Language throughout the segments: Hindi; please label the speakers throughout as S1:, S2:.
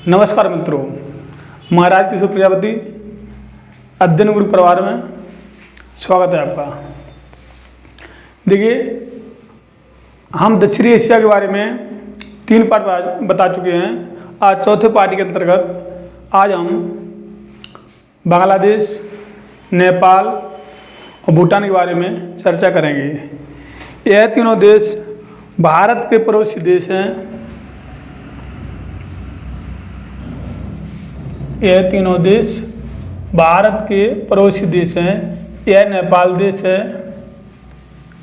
S1: नमस्कार मित्रों, महाराज किशोर प्रजापति अध्ययन गुरु परिवार में स्वागत है आपका। देखिए, हम दक्षिणी एशिया के बारे में 3 पार्ट बता चुके हैं। आज चौथे पार्ट के अंतर्गत आज हम बांग्लादेश, नेपाल और भूटान के बारे में चर्चा करेंगे। यह तीनों देश भारत के पड़ोसी देश हैं। यह तीनों देश भारत के पड़ोसी देश हैं। यह नेपाल देश है,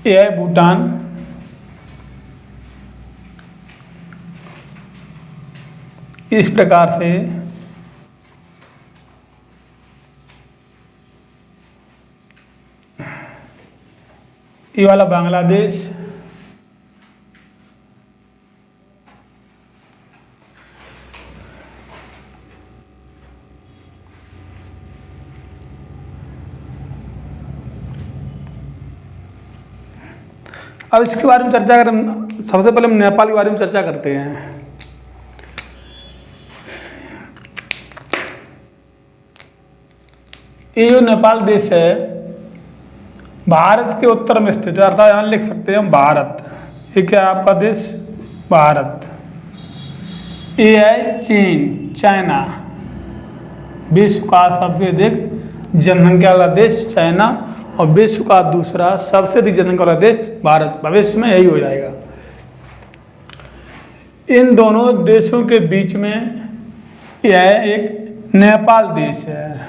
S1: यह भूटान, इस प्रकार से ये वाला बांग्लादेश, अब इसके बारे में चर्चा करें। सबसे पहले हम नेपाल के बारे में चर्चा करते हैं। ये जो नेपाल देश है भारत के उत्तर में स्थित है, अर्थात यहाँ लिख सकते हैं हम भारत। ये क्या है आपका देश? भारत। ये है चीन, चाइना, विश्व का सबसे अधिक जनसंख्या वाला देश चाइना और विश्व का दूसरा सबसे अधिक जनसंख्या वाला देश भारत। भविष्य में यही हो जाएगा। इन दोनों देशों के बीच में यह एक नेपाल देश है।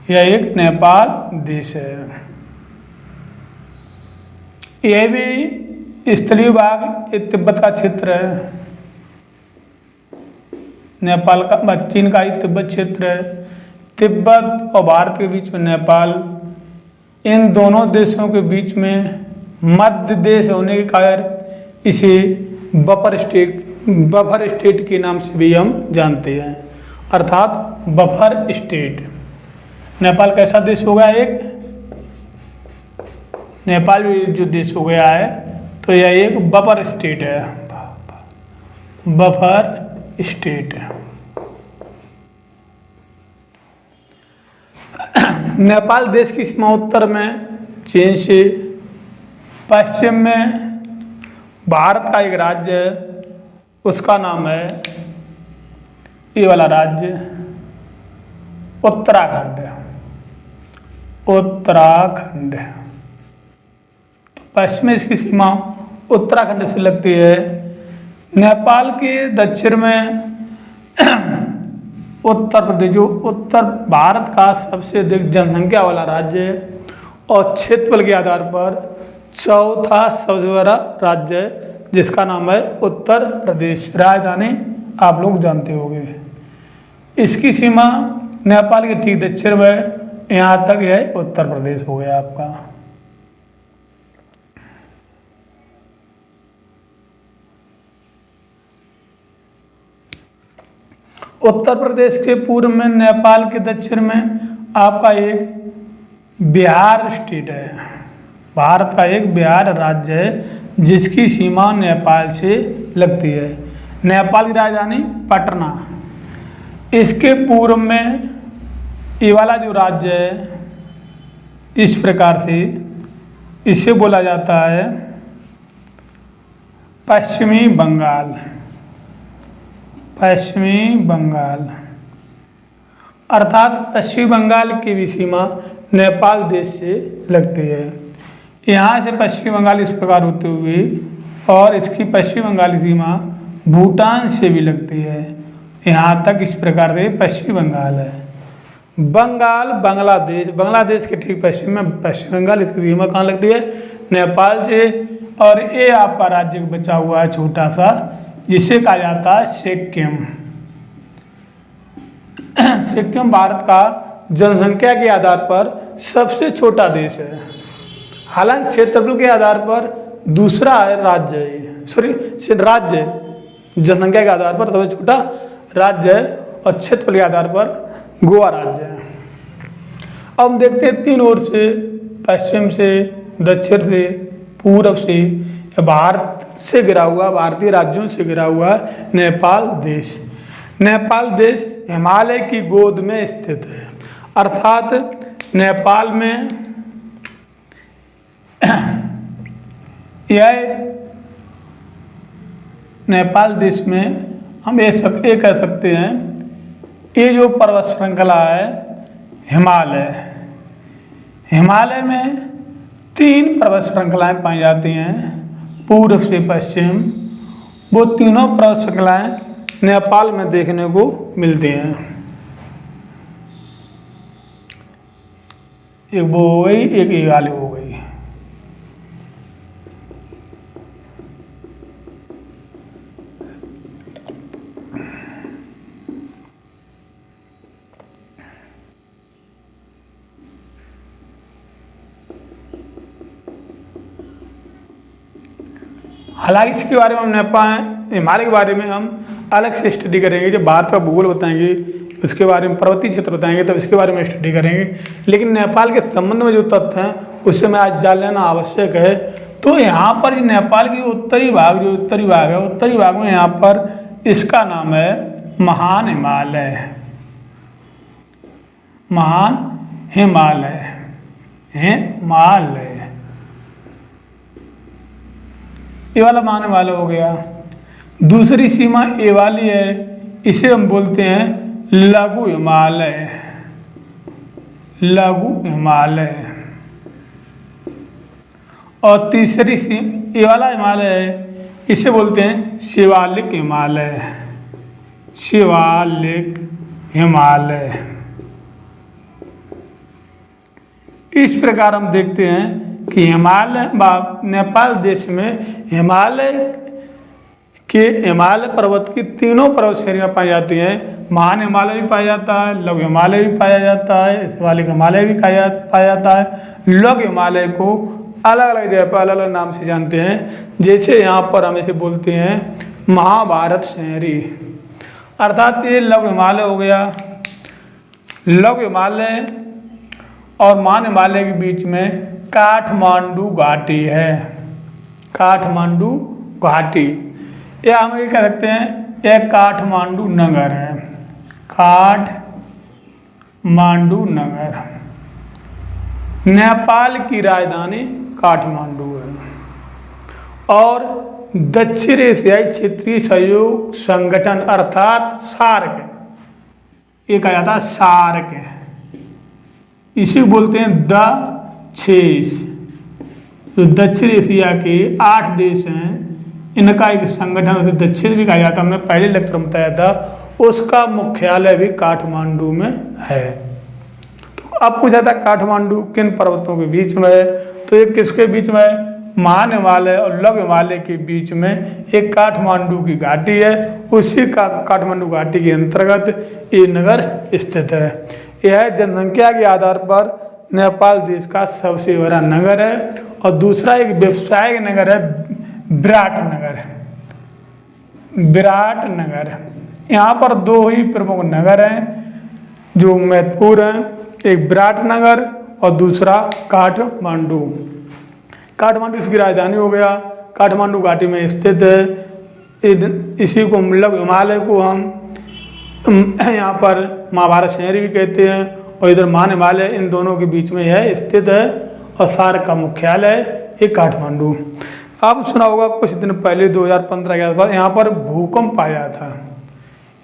S1: यह एक नेपाल देश है। यह भी स्थलीय भाग एक तिब्बत का क्षेत्र है। नेपाल का, चीन का ही तिब्बत क्षेत्र है। तिब्बत और भारत के बीच में नेपाल। इन दोनों देशों के बीच में मध्य देश होने के कारण इसे बफर स्टेट के नाम से भी हम जानते हैं, अर्थात बफर स्टेट। नेपाल कैसा देश हो गया? एक नेपाल जो देश हो गया है तो यह एक बफर स्टेट है। Buffer state. नेपाल देश की सीमा उत्तर में चीन से, पश्चिम में भारत का एक राज्य है, उसका नाम है ये वाला राज्य उत्तराखंड। उत्तराखंड। पश्चिम में इसकी सीमा उत्तराखंड से लगती है। नेपाल के दक्षिण में उत्तर प्रदेश, जो उत्तर भारत का सबसे अधिक जनसंख्या वाला राज्य है और क्षेत्रफल के आधार पर चौथा सबसे बड़ा राज्य है, जिसका नाम है उत्तर प्रदेश। राजधानी आप लोग जानते होंगे। इसकी सीमा नेपाल के ठीक दक्षिण में, यहाँ तक यह उत्तर प्रदेश हो गया आपका। उत्तर प्रदेश के पूर्व में, नेपाल के दक्षिण में आपका एक बिहार स्टेट है। भारत का एक बिहार राज्य है जिसकी सीमा नेपाल से लगती है। नेपाल की राजधानी पटना। इसके पूर्व में ये वाला जो राज्य है, इस प्रकार से इसे बोला जाता है पश्चिमी बंगाल। पश्चिमी बंगाल, अर्थात पश्चिमी बंगाल की भी सीमा नेपाल देश से लगती है। यहाँ से पश्चिमी बंगाल इस प्रकार होते हुए और इसकी पश्चिमी बंगाल की सीमा भूटान से भी लगती है। यहाँ तक इस प्रकार से पश्चिमी बंगाल है। बंगाल बांग्लादेश, बांग्लादेश के ठीक पश्चिम में पश्चिम बंगाल, इसकी सीमा कहाँ लगती है? नेपाल से। और ये आपका राज्य बचा हुआ है छोटा सा, जिसे कहा जाता है सिक्किम। सिक्किम भारत का जनसंख्या के आधार पर सबसे छोटा देश है। हालांकि क्षेत्रफल के आधार पर दूसरा राज्य है, राज्य जनसंख्या के आधार पर सबसे छोटा राज्य है और क्षेत्रफल के आधार पर गोवा राज्य है। अब हम देखते हैं तीन ओर से, पश्चिम से, दक्षिण से, पूर्व से, भारत से घिरा हुआ, भारतीय राज्यों से घिरा हुआ नेपाल देश। नेपाल देश हिमालय की गोद में स्थित है, अर्थात नेपाल में नेपाल देश में हम ये कह सकते हैं, ये जो पर्वत श्रृंखला है हिमालय में 3 पर्वत श्रृंखलाएं पाई जाती हैं पूर्व से पश्चिम। वो तीनों पर्वत श्रृंखलाएं नेपाल में देखने को मिलती हैं। एक वो हो गई, एक ये वाली हो गई। हालांकि इसके बारे में हम नेपाल हिमालय के बारे में हम अलग से स्टडी करेंगे। जब भारत का भूगोल बताएंगे, उसके बारे में पर्वतीय क्षेत्र बताएंगे, तब इसके बारे में स्टडी करेंगे। लेकिन नेपाल के संबंध में जो तथ्य हैं उससे मैं आज जान लेना आवश्यक है। तो यहाँ पर नेपाल की उत्तरी भाग है, उत्तरी भाग में यहाँ पर इसका नाम है महान हिमालय। ये वाला महान हिमालय हो गया। दूसरी सीमा ये वाली है, इसे हम बोलते हैं लघु हिमालय। और तीसरी सीमा ये वाला हिमालय है, इसे बोलते हैं शिवालिक हिमालय। इस प्रकार हम देखते हैं कि नेपाल देश में हिमालय पर्वत की तीनों पर्वत श्रेणियाँ पाई जाती हैं। महान हिमालय भी पाया जाता है, लघु हिमालय भी पाया जाता है, शिवालिक हिमालय भी पाया जाता है। लघु हिमालय को अलग अलग जगह पर अलग अलग नाम से जानते हैं। जैसे यहाँ पर हम इसे बोलते हैं महाभारत श्रेणी, अर्थात ये लघु हिमालय हो गया। लघु हिमालय और महान हिमालय के बीच में काठमांडू घाटी है, या हम ये कह सकते हैं यह काठमांडू नगर है, काठमांडू नगर। नेपाल की राजधानी काठमांडू है। और दक्षिण एशियाई क्षेत्रीय सहयोग संगठन अर्थात सार्क, ये कहा जाता है सार्क, इसी बोलते हैं द 6 जो दक्षिण एशिया के 8 देश हैं, इनका एक संगठन, उसे दक्षिण भी कहा जाता है। हमने पहले लेक्चर में बताया था, उसका मुख्यालय भी काठमांडू में है। तो अब पूछा था काठमांडू किन पर्वतों के बीच में है, तो ये किसके बीच में है? महान हिमालय और लघु हिमालय के बीच में एक काठमांडू की घाटी है। उसी का काठमांडू घाटी के अंतर्गत ये नगर स्थित है। यह जनसंख्या के आधार पर नेपाल देश का सबसे बड़ा नगर है। और दूसरा एक व्यवसायिक नगर है विराटनगर। यहाँ पर 2 ही प्रमुख नगर हैं जो महत्वपूर्ण हैं, एक विराटनगर और दूसरा काठमांडू। काठमांडू इसकी राजधानी हो गया, काठमांडू घाटी में स्थित है। इसी को लघु हिमालय को हम यहाँ पर महाभारत श्रेणी भी कहते हैं, और इधर महान हिमालय, इन दोनों के बीच में यह स्थित है। और सार्क का मुख्यालय ये काठमांडू। आप सुना होगा कुछ दिन पहले 2015 के आसपास यहाँ पर भूकंप आया था।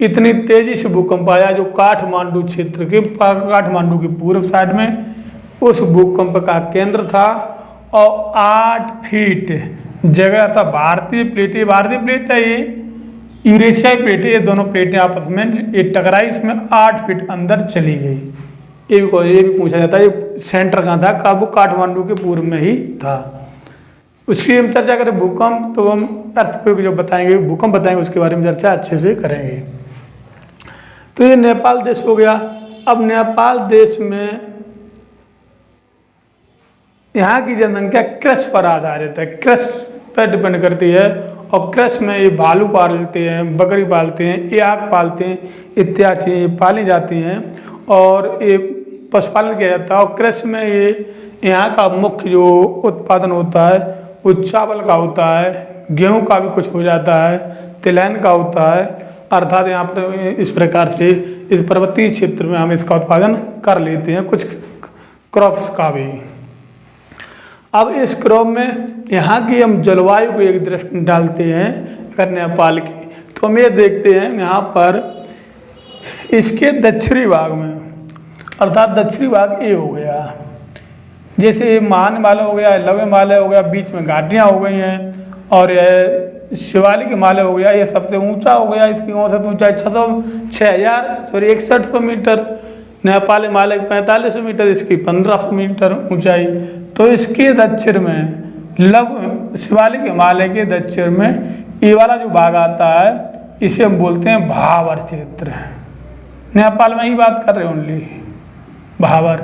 S1: इतनी तेजी से भूकंप आया जो काठमांडू क्षेत्र के, काठमांडू की पूर्व साइड में उस भूकंप का केंद्र था। और 8 फीट जगह था। भारतीय प्लेट है, ये यूरेशियाई प्लेट है, ये दोनों प्लेटें आपस में ये टकराई, इसमें 8 फीट अंदर चली गई। ये भी पूछा जाता है ये सेंटर कहाँ था, काबू काठमांडू के पूर्व में ही था। उसकी हम चर्चा करें भूकंप, तो हम अर्थक्वेक जो बताएंगे, भूकंप बताएंगे, उसके बारे में चर्चा अच्छे से करेंगे। तो ये नेपाल देश हो गया। अब नेपाल देश में यहाँ की जनसंख्या कृषि पर आधारित है, कृषि पर डिपेंड करती है। और कृषि में ये भालू पालते हैं, बकरी पालते हैं, याक पालते हैं, इत्यादि चीज़ें पाली जाती हैं और ये पशुपालन किया जाता है। और कृषि में ये यहाँ का मुख्य जो उत्पादन होता है वो चावल का होता है, गेहूँ का भी कुछ हो जाता है, तिलहन का होता है। अर्थात यहाँ पर इस प्रकार से इस पर्वतीय क्षेत्र में हम इसका उत्पादन कर लेते हैं कुछ क्रॉप्स का भी। अब इस क्रॉप में यहाँ की हम जलवायु को एक दृष्टि डालते हैं अगर नेपाल की, तो हम ये देखते हैं यहाँ पर इसके दक्षिणी भाग में, अर्थात दक्षिणी भाग ये हो गया, जैसे ये महान हिमालय हो गया, लव हिमालय हो गया, बीच में घाटियाँ हो गई हैं, और यह शिवालिक हिमालय हो गया, ये सबसे ऊंचा हो गया, इसकी औसत ऊंचाई 6100 मीटर, नेपाल हिमालय 4500 मीटर, इसकी 1500 मीटर ऊंचाई। तो इसके दक्षिण में शिवालिक हिमालय के दक्षिण में ये वाला जो भाग आता है इसे हम बोलते हैं भावर क्षेत्र। नेपाल में ही बात कर रहे हैं ओनली भावर।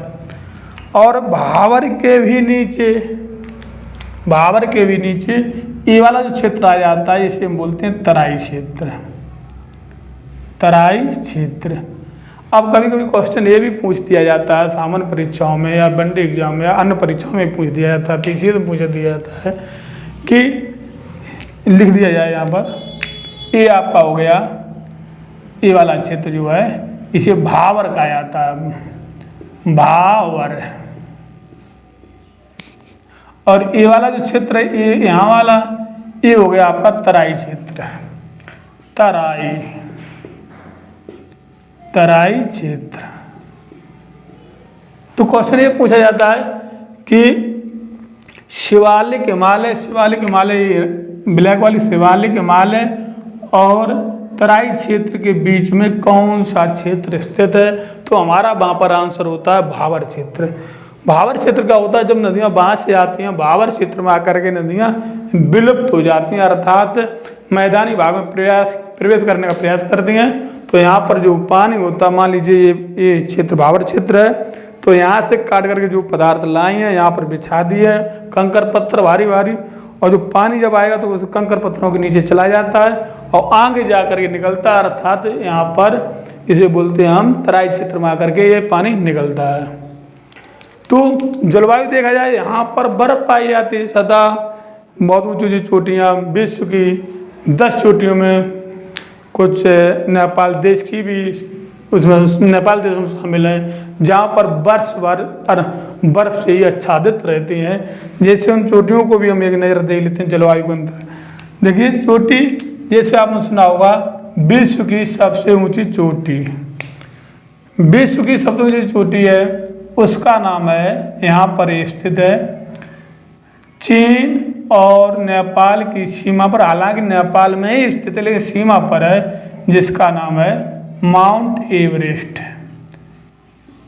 S1: और भावर के भी नीचे ये वाला जो क्षेत्र आ जाता है इसे हम बोलते हैं तराई क्षेत्र। अब कभी कभी क्वेश्चन ये भी पूछ दिया जाता है सामान्य परीक्षाओं में या वनडे एग्जाम में या अन्य परीक्षाओं में पूछ दिया जाता है, पीसीएस में पूछ दिया जाता है कि लिख दिया जाए यहाँ पर ये आपका हो गया, ये वाला क्षेत्र जो है इसे भावर कहा जाता है, भावर। और ये वाला जो क्षेत्र है ये यहाँ वाला ये हो गया आपका तराई क्षेत्र, तराई क्षेत्र। तो क्वेश्चन ये पूछा जाता है कि शिवालिक हिमालय ब्लैक वाली शिवालिक हिमालय और तराई क्षेत्र के बीच में कौन सा क्षेत्र स्थित है? तो हमारा वहाँ पर आंसर होता है भावर क्षेत्र। भावर क्षेत्र का होता है जब नदियाँ वहाँ से आती हैं, भावर क्षेत्र में आकर के नदियाँ विलुप्त हो जाती हैं, अर्थात मैदानी भाग में प्रवेश करने का प्रयास करती हैं। तो यहाँ पर जो पानी होता है, मान लीजिए ये क्षेत्र भावर क्षेत्र है, तो यहाँ से काट करके जो पदार्थ लाए हैं यहाँ पर बिछा दिए है, कंकर पत्थर भारी भारी, और जो पानी जब आएगा तो उस कंकर पत्थरों के नीचे चला जाता है और आगे जा करके निकलता है, अर्थात यहाँ पर इसे बोलते हैं हम तराई क्षेत्र में आकर के ये पानी निकलता है। तो जलवायु देखा जाए यहाँ पर बर्फ पाई जाती है सदा, बहुत ऊँची ऊँची चोटियाँ, विश्व की 10 चोटियों में कुछ नेपाल देश की भी उसमें नेपाल देश में शामिल है, जहाँ पर वर्ष भर बर्फ से ही आच्छादित रहती हैं। जैसे उन चोटियों को भी हम एक नज़र देख लेते हैं जलवायु के अंदर। देखिए चोटी, जैसे आपने सुना होगा विश्व की सबसे ऊंची चोटी, विश्व की सबसे ऊंची चोटी है, उसका नाम है, यहाँ पर स्थित है चीन और नेपाल की सीमा पर, हालांकि नेपाल में ही स्थित है लेकिन सीमा पर है, जिसका नाम है माउंट एवरेस्ट।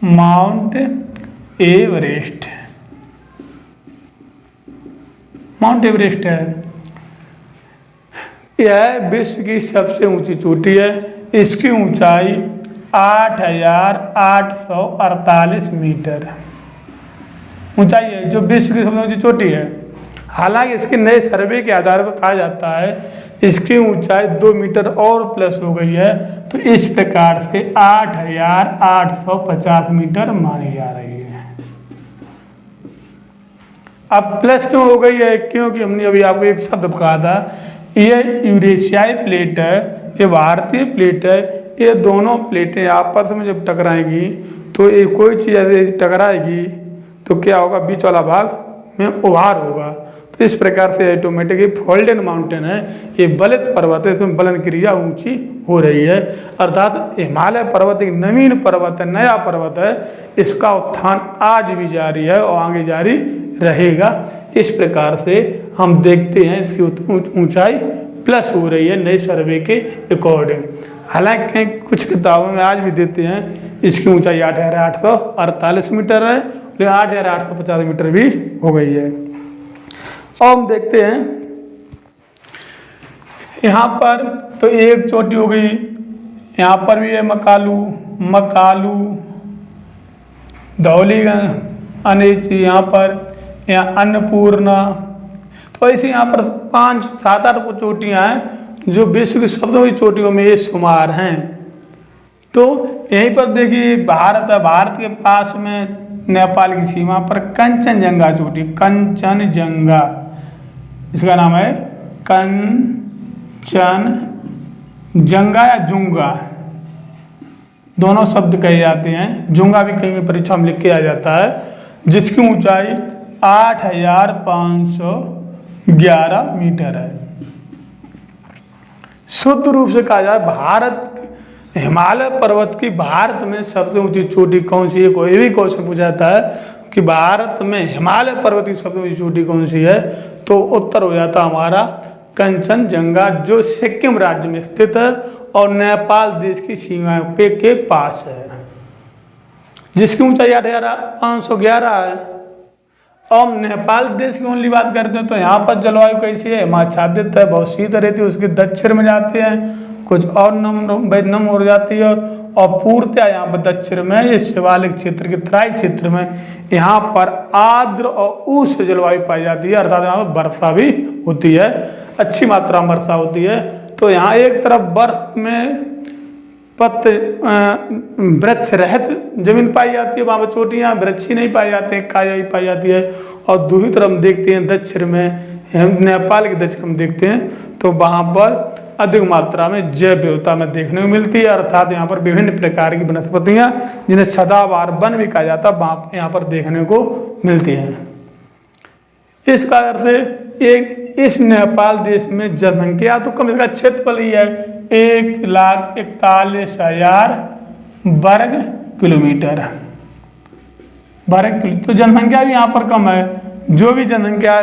S1: माउंट एवरेस्ट है, यह विश्व की सबसे ऊंची चोटी है। इसकी ऊंचाई 8,848 मीटर ऊंचाई है, जो विश्व की सबसे ऊंची चोटी है। हालांकि इसके नए सर्वे के आधार पर कहा जाता है इसकी ऊंचाई 2 मीटर और प्लस हो गई है, तो इस प्रकार से 8,850 मीटर मानी जा रही है। अब प्लस क्यों हो गई है? क्योंकि हमने अभी आपको एक शब्द कहा था, ये यूरेशियाई प्लेट है, ये भारतीय प्लेट है, ये दोनों प्लेटें आपस में जब टकराएंगी तो ये कोई चीज़ ऐसे टकराएगी तो क्या होगा, बीच वाला भाग में उभार होगा। तो इस प्रकार से ऑटोमेटिक ये फोल्डेन माउंटेन है, ये बलित पर्वत है, इसमें बलन क्रिया ऊंची हो रही है, अर्थात हिमालय पर्वत एक नवीन पर्वत है, नया पर्वत है, इसका उत्थान आज भी जारी है और आगे जारी रहेगा। इस प्रकार से हम देखते हैं इसकी ऊंचाई प्लस हो रही है नए सर्वे के अकॉर्डिंग। हालांकि कुछ किताबों में आज भी देते हैं इसकी ऊंचाई 8,848 मीटर है, लेकिन 8,850 मीटर भी हो गई है। और हम देखते हैं यहाँ पर तो एक चोटी हो गई, यहाँ पर भी है मकालू धौलीगंज, यहाँ पर अन्नपूर्णा। तो ऐसे यहाँ पर 5, 7, 8 चोटियाँ हैं जो विश्व की सबसे बड़ी चोटियों में ये शुमार हैं। तो यहीं पर देखिए भारत है, भारत के पास में नेपाल की सीमा पर कंचनजंगा चोटी, कंचनजंगा, इसका नाम है कंचनजंगा। जंगा या जुंगा दोनों शब्द कहे जाते हैं। जुंगा भी कहीं परीक्षा में लिख के आ जाता है, जिसकी ऊंचाई 8,511 मीटर है। शुद्ध रूप से कहा जाए भारत हिमालय पर्वत की भारत में सबसे ऊंची चोटी कौन सी है, कोई भी क्वेश्चन पूछा जाता है कि भारत में हिमालय पर्वत की सबसे ऊंची चोटी कौन सी है, तो उत्तर हो जाता हमारा कंचनजंगा, जो सिक्किम राज्य में स्थित है और नेपाल देश की सीमा पे के पास है, जिसकी ऊंचाई 8,511 है। और नेपाल देश की ओनली बात करते हैं तो यहाँ पर जलवायु कैसी है, हिमाच्छादित है, बहुत शीत रहती है, उसके दक्षिण में जाते हैं, कुछ और नम हो जाती है, और पूर्णतः यहाँ पर दक्षिण में ये शिवालिक क्षेत्र के तराई क्षेत्र में यहाँ पर आर्द्र और उष्ण जलवायु पाई जाती है, अर्थात यहाँ पर वर्षा भी होती है, अच्छी मात्रा में वर्षा होती है। तो यहाँ एक तरफ बर्फ में पत्ते वृक्ष रहित जमीन पाई जाती है, वहाँ पर चोटियाँ वृक्ष ही नहीं पाए जाते हैं, काया ही पाई जाती है। और दूसरी तरफ हम देखते हैं दक्षिण में, नेपाल के दक्षिण में देखते हैं तो वहाँ पर अधिक मात्रा में जैव विविधता में देखने को मिलती है, अर्थात यहाँ पर विभिन्न प्रकार की वनस्पतियाँ जिन्हें सदाबहार वन भी कहा जाता है वहाँ यहाँ पर देखने को मिलती हैं। इस कारण से इस नेपाल देश में जनसंख्या तो कम, इसका क्षेत्रफल ही है 1,41,000 वर्ग किलोमीटर। तो जनसंख्या भी यहाँ पर कम है। जो भी जनसंख्या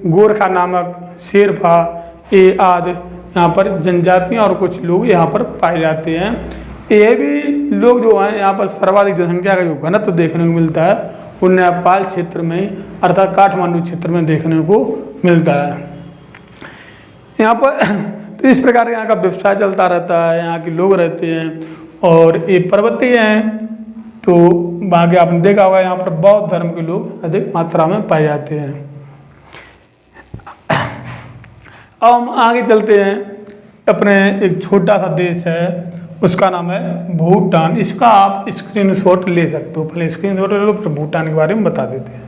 S1: गोरखा नामक शेरफा ये आदि यहाँ पर जनजातियाँ और कुछ लोग यहाँ पर पाए जाते हैं। ये भी लोग जो हैं यहाँ पर सर्वाधिक जनसंख्या का जो घनत्व देखने को मिलता है वो नेपाल क्षेत्र में अर्थात काठमांडू क्षेत्र में देखने को मिलता है। यहाँ पर तो इस प्रकार का यहाँ का व्यवसाय चलता रहता है, यहाँ के लोग रहते हैं और ये पर्वतीय हैं। तो बाकी आपने देखा होगा यहाँ पर बौद्ध धर्म के लोग अधिक मात्रा में पाए जाते हैं। अब हम आगे चलते हैं, अपने एक छोटा सा देश है उसका नाम है भूटान। इसका आप स्क्रीनशॉट ले सकते हो, पहले स्क्रीनशॉट ले लो फिर भूटान के बारे में बता देते हैं।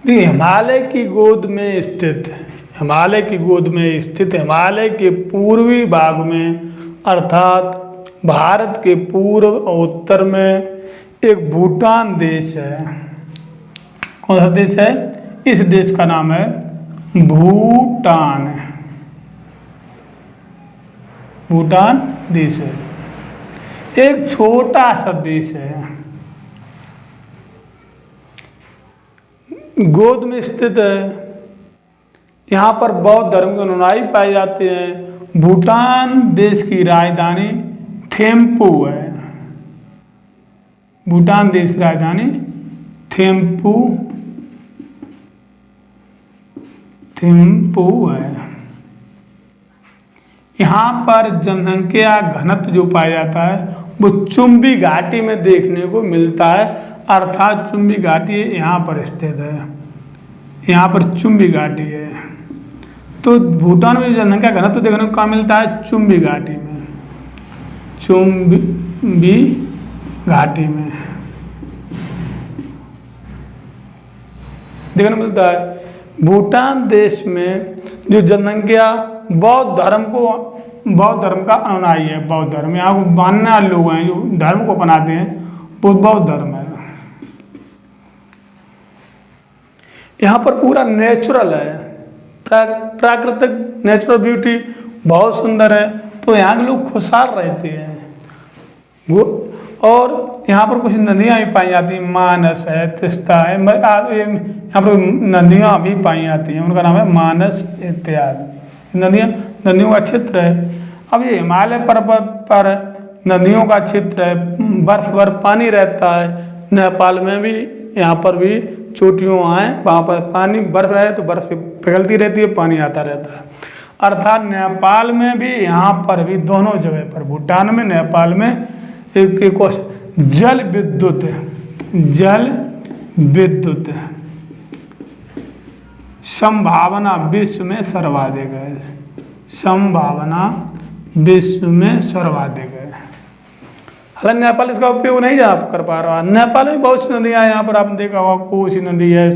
S1: हिमालय की गोद में स्थित हिमालय के पूर्वी भाग में अर्थात भारत के पूर्व और उत्तर में एक भूटान देश है। कौन सा देश है? इस देश का नाम है भूटान। भूटान देश है, एक छोटा सा देश है, गोद में स्थित है। यहाँ पर बौद्ध धर्म के अनुयायी पाए जाते हैं। भूटान देश की राजधानी थिम्पू है। भूटान देश की राजधानी थिम्पू है। यहाँ पर जनसंख्या घनत्व जो पाया जाता है वो चुंबी घाटी में देखने को मिलता है, अर्थात चुंबी घाटी यहाँ पर स्थित है। यहाँ पर चुंबी घाटी है। तो भूटान में जनसंख्या घनत्व देखने को कहाँ मिलता है? चुंबी घाटी में। चुंबी घाटी में देखने को मिलता है। भूटान देश में जो जनसंख्या बौद्ध धर्म का अनुयायी है, बौद्ध धर्म, यहाँ को मानने वाले लोग हैं जो धर्म को अपनाते हैं, वो बौद्ध धर्म है। यहाँ पर पूरा नेचुरल है, प्राकृतिक नेचुरल ब्यूटी बहुत सुंदर है। तो यहाँ के लोग खुशहाल रहते हैं। वो और यहाँ पर कुछ नदियाँ भी पाई जाती हैं, मानस है, तिस्ता है, यहाँ पर नदियाँ भी पाई जाती हैं, उनका नाम है मानस इत्यादि। नदियों का क्षेत्र है। अब ये हिमालय पर्वत पर नदियों का क्षेत्र है, बर्फ भर पानी रहता है। नेपाल में भी यहाँ पर भी चोटियों हैं, वहाँ पर पानी बर्फ है तो बर्फ पिघलती रहती है, पानी आता रहता है। अर्थात नेपाल में भी यहाँ पर भी दोनों जगह पर, भूटान में नेपाल में एक जल विद्युत संभावना विश्व में सर्वाधिक है। संभावना विश्व में सर्वाधिक है। हालांकि नेपाल इसका उपयोग नहीं आप कर पा रहा। नेपाल में बहुत सी नदियाँ हैं, यहाँ पर आपने देखा होगा, कोसी नदी है,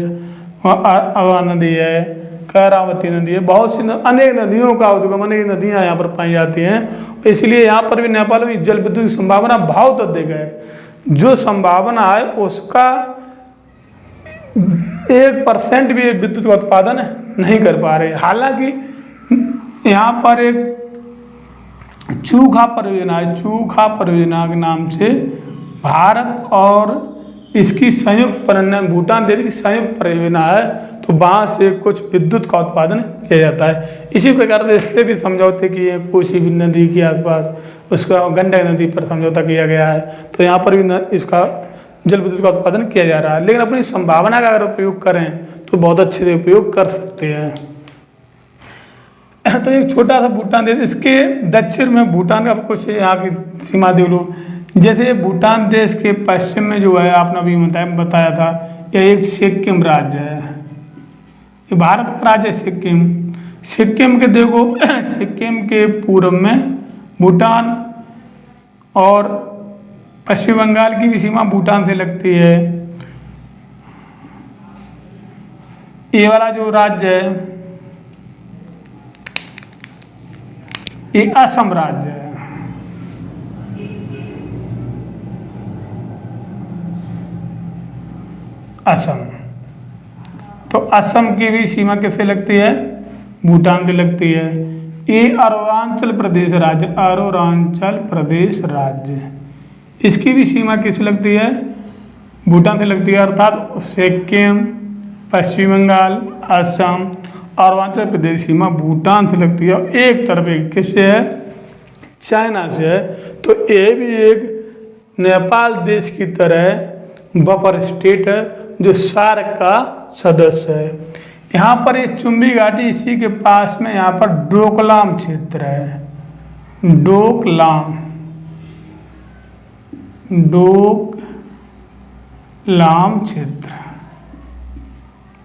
S1: अवा नदी है, करावती नदी है, बहुत सी अनेक नदियों का उद्गम, अनेक नदियाँ यहाँ पर पाई जाती हैं। इसलिए यहाँ पर भी नेपाल में जल विद्युत की संभावना बहुत अधिक है। जो संभावना है उसका 1% भी विद्युत का उत्पादन नहीं कर पा रहे। हालांकि यहाँ पर एक चूखा परियोजना है, चूखा परियोजना के नाम से भारत और इसकी संयुक्त परियोजना, भूटान देश की संयुक्त परियोजना है, तो वहाँ से कुछ विद्युत का उत्पादन किया जाता है। इसी प्रकार से इससे भी समझौते किए, कोसी नदी के आसपास उसका गंडक नदी पर समझौता किया गया है, तो यहाँ पर भी इसका जल विद्युत का उत्पादन किया जा रहा है। लेकिन अपनी संभावना का अगर उपयोग करें तो बहुत अच्छे से उपयोग कर सकते हैं। तो एक छोटा सा भूटान देश, इसके दक्षिण में भूटान का कुछ यहाँ की सीमा देख लो। जैसे भूटान देश के पश्चिम में जो है, आपने अभी बताया था, यह एक सिक्किम राज्य है। ये भारत का राज्य है सिक्किम। सिक्किम के देखो सिक्किम के पूर्व में भूटान और पश्चिम बंगाल की भी सीमा भूटान से लगती है। ये वाला जो राज्य है ये असम राज्य है। असम, तो असम की भी सीमा किससे लगती है? भूटान से लगती है। ये अरुणाचल प्रदेश राज्य, अरुणाचल प्रदेश राज्य, इसकी भी सीमा किससे लगती है? भूटान से लगती है। अर्थात सिक्किम, पश्चिम बंगाल, असम, अरुणाचल प्रदेश सीमा भूटान से लगती है। और एक तरफ किससे है? चाइना से है। तो ये भी एक नेपाल देश की तरह बफर स्टेट है जो सार्क का सदस्य है। यहाँ पर ये चुम्बी घाटी, इसी के पास में यहाँ पर डोकलाम क्षेत्र है। डोकलाम क्षेत्र,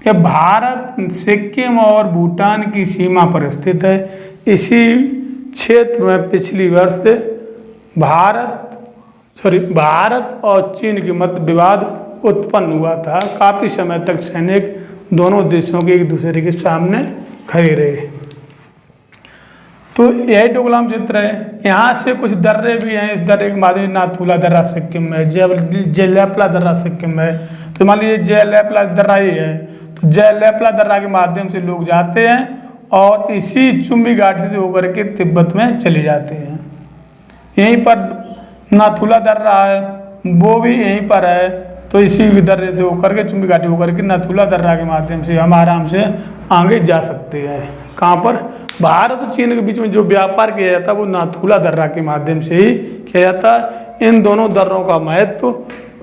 S1: यह भारत, सिक्किम और भूटान की सीमा पर स्थित है। इसी क्षेत्र में पिछली वर्ष भारत और चीन के मध्य विवाद उत्पन्न हुआ था। काफी समय तक सैनिक दोनों देशों के एक दूसरे के सामने खड़े रहे। तो यही डोकलाम क्षेत्र है। यहाँ से कुछ दर्रे भी हैं। इस दर्रे के माध्यम नाथुला दर्रा सिक्किम में, जयलेपला दर्रा सिक्किम में। तो मान लीजिए जयलेपला दर्रा ही है, तो जयलेपला दर्रा के माध्यम से लोग जाते हैं और इसी चुम्बी घाटी से होकर के तिब्बत में चले जाते हैं। यहीं पर नाथुला दर्रा है, वो भी यहीं पर है। तो इसी दर्रे से होकर के, चुम्बी घाटी होकर के नाथुला दर्रा के माध्यम से हम आराम से आगे जा सकते हैं। कहाँ पर? भारत और चीन के बीच में जो व्यापार किया जाता है वो नाथुला दर्रा के माध्यम से ही किया जाता है। इन दोनों दर्रों का महत्व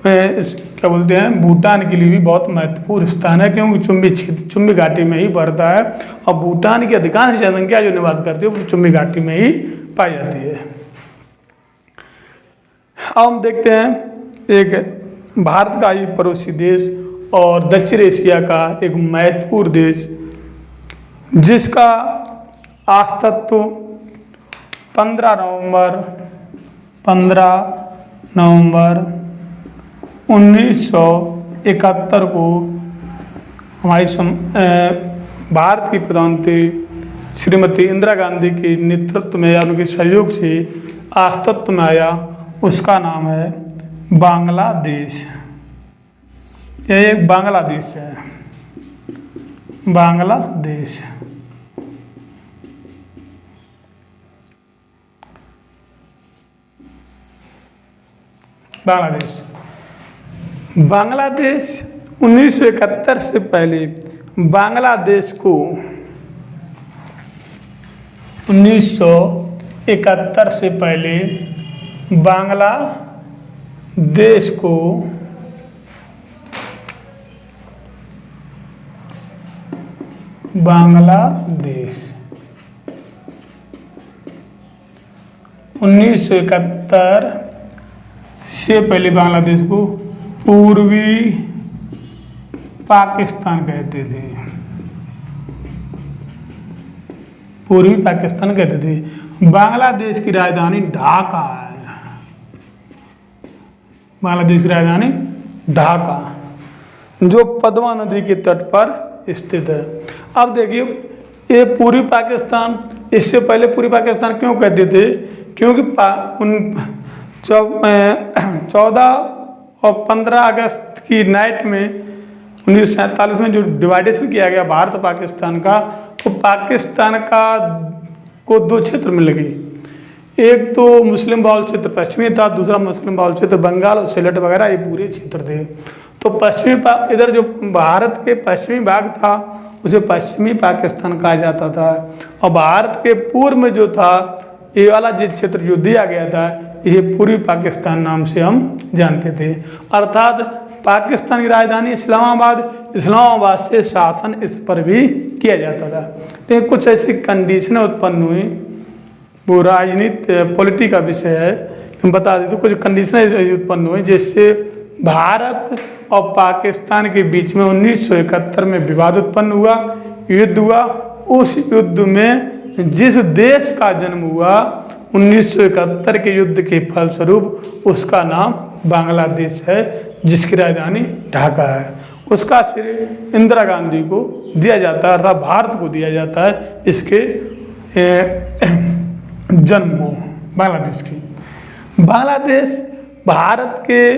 S1: क्या बोलते हैं, भूटान के लिए भी बहुत महत्वपूर्ण स्थान है, क्योंकि चुम्बी घाटी में ही बढ़ता है और भूटान की अधिकांश जनसंख्या जो निवास करती है वो चुम्बी घाटी में ही पाई जाती है। अब हम देखते हैं एक भारत का ही पड़ोसी देश और दक्षिण एशिया का एक महत्वपूर्ण देश जिसका अस्तित्व 15 नवंबर 1971 को हमारी भारत की प्रधानमंत्री श्रीमती इंदिरा गांधी के नेतृत्व में या उनके सहयोग से अस्तित्व में आया, उसका नाम है बांग्लादेश। यह एक बांग्लादेश है, बांग्लादेश। बांग्लादेश 1971 से पहले बांग्लादेश को 1971 से पहले बांग्लादेश को बांग्लादेश 1971 इससे पहले बांग्लादेश को पूर्वी पाकिस्तान कहते थे, पूर्वी पाकिस्तान कहते थे। बांग्लादेश की राजधानी ढाका है, बांग्लादेश की राजधानी ढाका, जो पद्मा नदी के तट पर स्थित है। अब देखिए ये पूर्वी पाकिस्तान, इससे पहले पूर्वी पाकिस्तान क्यों कहते थे? क्योंकि 14 और 15 अगस्त की नाइट में 1947 में जो डिवाइडेशन किया गया भारत पाकिस्तान का, तो पाकिस्तान को दो क्षेत्र में लगे। एक तो मुस्लिम बहुल क्षेत्र पश्चिमी था, दूसरा मुस्लिम बहुल क्षेत्र बंगाल और सिलेट वगैरह ये पूरे क्षेत्र थे। तो पश्चिमी इधर जो भारत के पश्चिमी भाग था उसे पश्चिमी पाकिस्तान कहा जाता था, और भारत के पूर्व में जो था ये वाला जिस क्षेत्र जो दिया गया था इसे पूर्वी पाकिस्तान नाम से हम जानते थे। अर्थात पाकिस्तान की राजधानी इस्लामाबाद, इस्लामाबाद से शासन इस पर भी किया जाता था। लेकिन कुछ ऐसी कंडीशनें उत्पन्न हुई, वो राजनीति पॉलिटी का विषय है, हम बता दें तो कुछ कंडीशनें उत्पन्न हुई जिससे भारत और पाकिस्तान के बीच में 1971 में विवाद उत्पन्न हुआ, युद्ध हुआ। उस युद्ध में जिस देश का जन्म हुआ 1971 के युद्ध के फलस्वरूप उसका नाम बांग्लादेश है, जिसकी राजधानी ढाका है। उसका श्रेय इंदिरा गांधी को दिया जाता है, अर्थात भारत को दिया जाता है इसके जन्म को, बांग्लादेश की। बांग्लादेश भारत के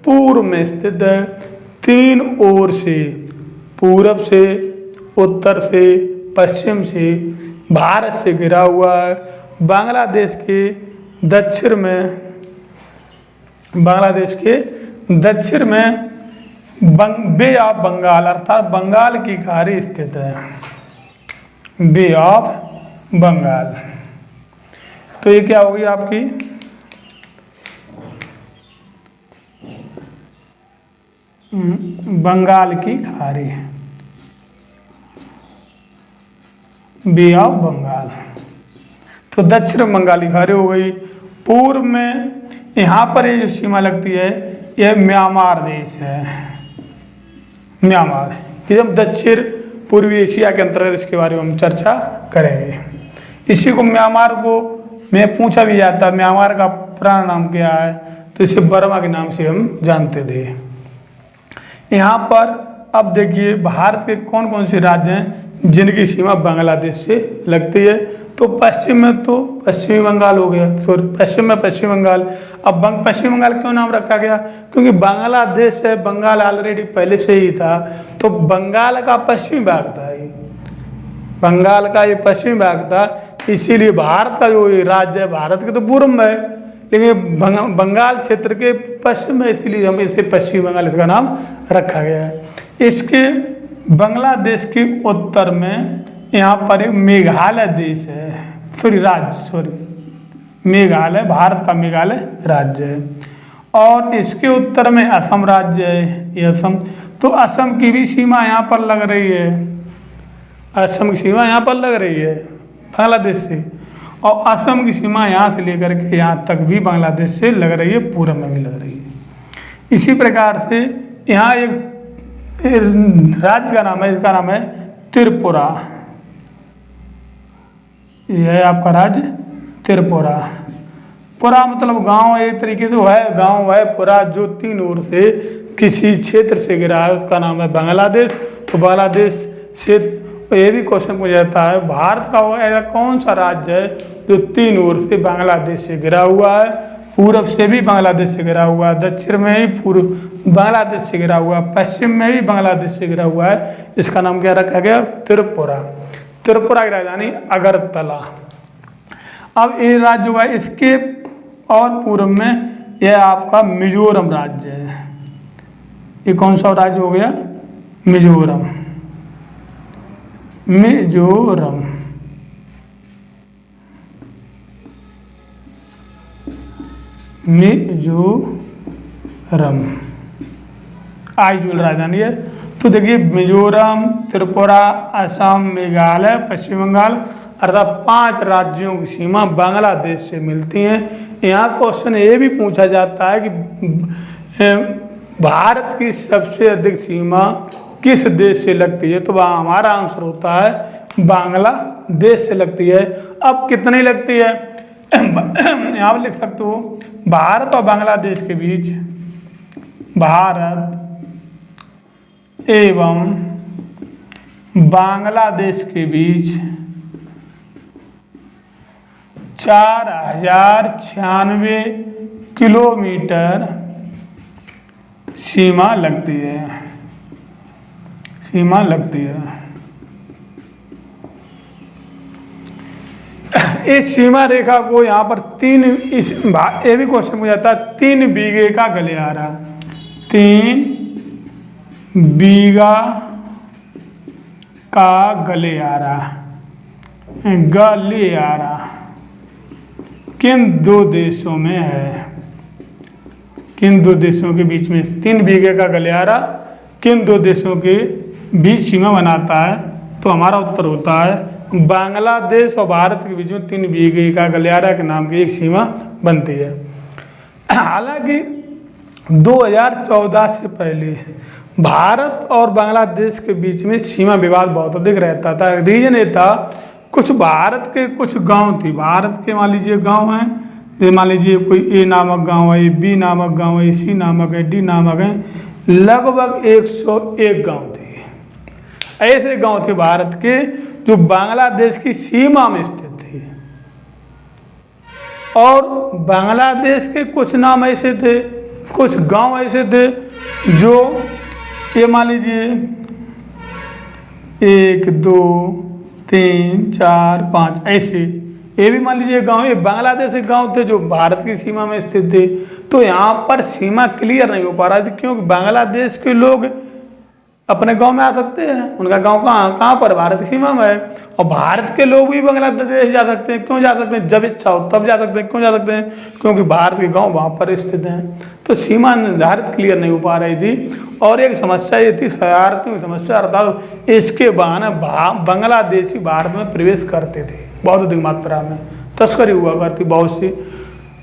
S1: पूर्व में स्थित है, 3 ओर से, पूरब से, उत्तर से, पश्चिम से भारत से घिरा हुआ है। बांग्लादेश के दक्षिण में, बांग्लादेश के दक्षिण में बे ऑफ बंगाल अर्थात बंगाल की खाड़ी स्थित है, बे ऑफ बंगाल। तो ये क्या होगी आपकी बंगाल की खाड़ी, बे ऑफ बंगाल। तो दक्षिण बंगाली खाड़ी हो गई। पूर्व में यहाँ पर ये जो सीमा लगती है यह म्यांमार देश है, म्यांमार एकदम दक्षिण पूर्वी एशिया के अंतर्गत, इसके बारे में हम चर्चा करेंगे। इसी को म्यांमार को में पूछा भी जाता है म्यांमार का पुराना नाम क्या है, तो इसे बर्मा के नाम से हम जानते थे। यहाँ पर अब देखिए भारत के कौन कौन से राज्य हैं जिनकी सीमा बांग्लादेश से लगती है। तो पश्चिम में तो पश्चिमी बंगाल हो गया, सॉरी पश्चिम में पश्चिम बंगाल। अब पश्चिम बंगाल क्यों नाम रखा गया? क्योंकि बांग्लादेश है, बंगाल ऑलरेडी पहले से ही था, तो बंगाल का पश्चिमी भाग था ये, बंगाल का ये पश्चिमी भाग था, इसीलिए भारत का जो ये राज्य है भारत के तो पूर्व में है, लेकिन बंगाल क्षेत्र के पश्चिम में, इसीलिए हम इसे पश्चिमी बंगाल इसका नाम रखा गया है। इसके बांग्लादेश के उत्तर में यहाँ पर एक मेघालय देश है, मेघालय, भारत का मेघालय राज्य है, और इसके उत्तर में असम राज्य है, ये असम। तो असम की भी सीमा यहाँ पर लग रही है, असम की सीमा यहाँ पर लग रही है बांग्लादेश से, और असम की सीमा यहाँ से लेकर के यहाँ तक भी बांग्लादेश से लग रही है, पूरब में भी लग रही है। इसी प्रकार से यहाँ एक राज्य का नाम है, इसका नाम है त्रिपुरा, यह है आपका राज्य त्रिपुरा। पुरा मतलब गांव, एक तरीके से है गांव है पुरा, जो 3 ओर से किसी क्षेत्र से घिरा है, उसका नाम है बांग्लादेश। तो बांग्लादेश से ये भी क्वेश्चन पूछा जाता है भारत का ऐसा कौन सा राज्य है जो 3 ओर से बांग्लादेश से घिरा हुआ है? पूरब से भी बांग्लादेश से घिरा हुआ है, दक्षिण में ही पूर्व बांग्लादेश से घिरा हुआ है, पश्चिम में भी बांग्लादेश से घिरा हुआ है। इसका नाम क्या रखा गया? त्रिपुरा। त्रिपुरा की राजधानी अगरतला। अब ये राज्य हुआ, इसके और पूर्व में यह आपका मिजोरम राज्य है। ये कौन सा राज्य हो गया? मिजोरम, मिजोरम। मिजोरम आइजोल राजधानी है। तो देखिए मिजोरम, त्रिपुरा, असम, मेघालय, पश्चिम बंगाल, अर्थात 5 राज्यों की सीमा बांग्लादेश से मिलती हैं। यहाँ क्वेश्चन ये भी पूछा जाता है कि भारत की सबसे अधिक सीमा किस देश से लगती है, तो वहाँ हमारा आंसर होता है बांग्लादेश से लगती है। अब कितनी लगती है, यहाँ पर लिख सकते हो भारत और बांग्लादेश के बीच, भारत एवं बांग्लादेश के बीच 4096 किलोमीटर सीमा लगती है, सीमा लगती है। इस सीमा रेखा को यहाँ पर ये भी क्वेश्चन पूछा जाता है 3 बीघे का गलियारा, 3 बीघा का गलियारा किन 2 देशों में है, किन 2 देशों के बीच में 3 बीघे का गलियारा किन 2 देशों के बीच सीमा बनाता है, तो हमारा उत्तर होता है बांग्लादेश और भारत के बीच में 3 बीघे का गलियारा के नाम की एक सीमा बनती है। हालांकि 2014 से पहले भारत और बांग्लादेश के बीच में सीमा विवाद बहुत अधिक रहता था। रीजन ये था, कुछ भारत के कुछ गांव थे, भारत के मान लीजिए गांव हैं, जैसे मान लीजिए कोई ए नामक गांव है, बी नामक गांव है, सी नामक है, डी नामक है, लगभग 101 गांव थे। ऐसे गांव थे भारत के जो बांग्लादेश की सीमा में स्थित थे, और बांग्लादेश के कुछ नाम ऐसे थे, कुछ गांव ऐसे थे जो ये मान लीजिए 1 2 3 4 5 ऐसे, ये भी मान लीजिए गांव, ये बांग्लादेश के गांव थे जो भारत की सीमा में स्थित थे। तो यहाँ पर सीमा क्लियर नहीं हो पा रहा थी, क्योंकि बांग्लादेश के लोग अपने गांव में आ सकते हैं, उनका गांव कहाँ पर, भारत की सीमा में है, और भारत के लोग भी बांग्लादेश जा सकते हैं। क्यों जा सकते हैं, जब इच्छा हो तब जा सकते हैं। क्यों जा सकते हैं, क्योंकि भारत के गांव वहाँ पर स्थित हैं। तो सीमा निर्धारित क्लियर नहीं हो पा रही थी। और एक समस्या ये थी, शरारती समस्या, अर्थात इसके बहाने बांग्लादेशी भारत में प्रवेश करते थे, बहुत अधिक मात्रा में तस्करी हुआ करती बहुत सी।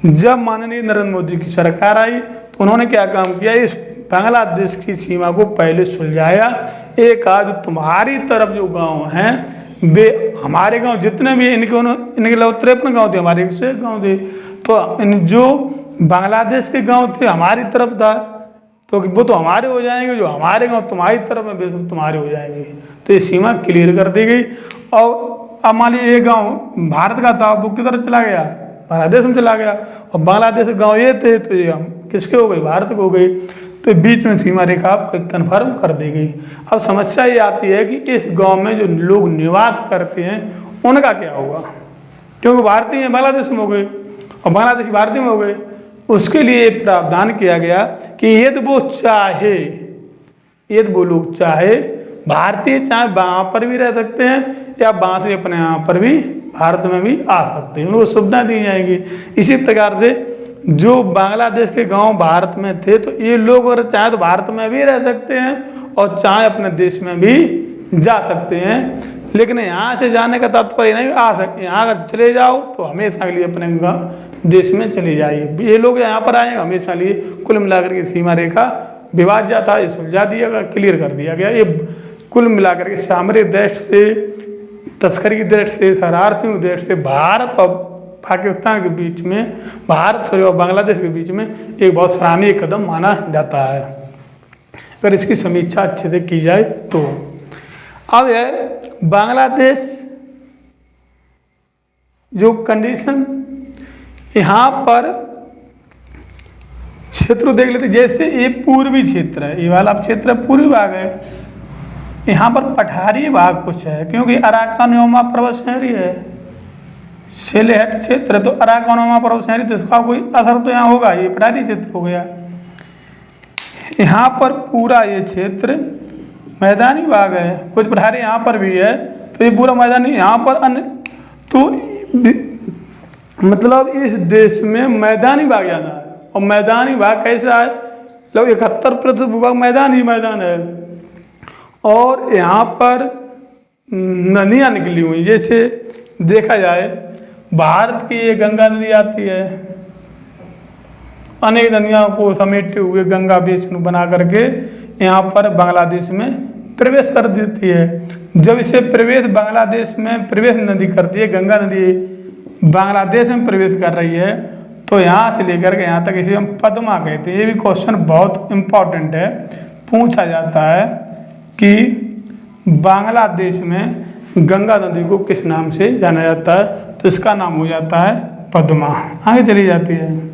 S1: जब माननीय नरेंद्र मोदी की सरकार आई तो उन्होंने क्या काम किया, इस बांग्लादेश की सीमा को पहले सुलझाया। एक आज तुम्हारी तरफ जो गांव हैं वे हमारे गांव जितने भी इनके 53 गांव थे, हमारे 101 गांव थे, तो इन जो बांग्लादेश के गांव थे हमारी तरफ था, तो वो तो हमारे हो जाएंगे, जो हमारे गांव तुम्हारी तरफ में वे सब तुम्हारे हो जाएंगे। तो ये सीमा क्लियर कर दी गई। और अब मान लीजिए ये गाँव भारत का था, वो किधर चला गया, बांग्लादेश में चला गया, और बांग्लादेश के गाँव ये थे तो ये हम किसके हो गए, भारत को हो गई। तो बीच में सीमा रेखा आपको कन्फर्म कर दी गई। अब समस्या ये आती है कि इस गांव में जो लोग निवास करते हैं उनका क्या होगा, क्योंकि भारतीय बांग्लादेश में हो गए और बांग्लादेशी भारतीय में हो गए। उसके लिए प्रावधान किया गया कि यदि वो लोग चाहे भारतीय चाहे वहाँ पर भी रह सकते हैं, या वहाँ से अपने यहाँ पर भी भारत में भी आ सकते हैं, उनको सुविधा दी जाएगी। इसी प्रकार से जो बांग्लादेश के गांव भारत में थे, तो ये लोग अगर चाहे तो भारत में भी रह सकते हैं और चाहे अपने देश में भी जा सकते हैं। लेकिन यहाँ से जाने का तात्पर्य नहीं आ सकते, यहाँ अगर चले जाओ तो हमेशा के लिए अपने देश में चले जाइए। ये लोग यहाँ पर आएंगे हमेशा लिए। कुल मिलाकर के सीमा रेखा विवाद जा था, ये सुलझा दिया गया, क्लियर कर दिया गया। ये कुल मिलाकर के सामरिक दृष्टि से, तस्करी की दृष्टि से, शरारती दृष्टि से भारत और पाकिस्तान के बीच में, भारत और बांग्लादेश के बीच में एक बहुत सराहनीय कदम माना जाता है, अगर इसकी समीक्षा अच्छे से की जाए तो। अब है बांग्लादेश जो कंडीशन, यहाँ पर क्षेत्र देख लेते, जैसे ये पूर्वी क्षेत्र है, ये वाला क्षेत्र पूर्वी भाग है, यहाँ पर पठारी भाग कुछ है, क्योंकि अराकान योमा पर्वत श्रेणी है, सिलेट क्षेत्र, तो अराकान योमा पर्वत श्रेणी, तो इसका कोई असर तो यहाँ होगा, ये पठारी क्षेत्र हो गया। यहाँ पर पूरा ये क्षेत्र मैदानी भाग है, कुछ पठारी यहाँ पर भी है, तो ये पूरा मैदानी, यहाँ पर अन्य, तो मतलब इस देश में मैदानी भाग ज़्यादा है। और मैदानी भाग कैसा है, लगभग 71% भूभाग मैदान ही मैदान है। और यहाँ पर नदियाँ निकली हुई, जैसे देखा जाए भारत की ये गंगा नदी आती है, अनेक नदियों को समेटे हुए गंगा बेसिन बना करके यहाँ पर बांग्लादेश में प्रवेश कर देती है। जब इसे प्रवेश बांग्लादेश में प्रवेश नदी करती है, गंगा नदी बांग्लादेश में प्रवेश कर रही है, तो यहाँ से लेकर के यहाँ तक इसे हम पद्मा कहते हैं। ये भी क्वेश्चन बहुत इम्पोर्टेंट है, पूछा जाता है कि बांग्लादेश में गंगा नदी को किस नाम से जाना जाता है, तो इसका नाम हो जाता है पद्मा। आगे चली जाती है।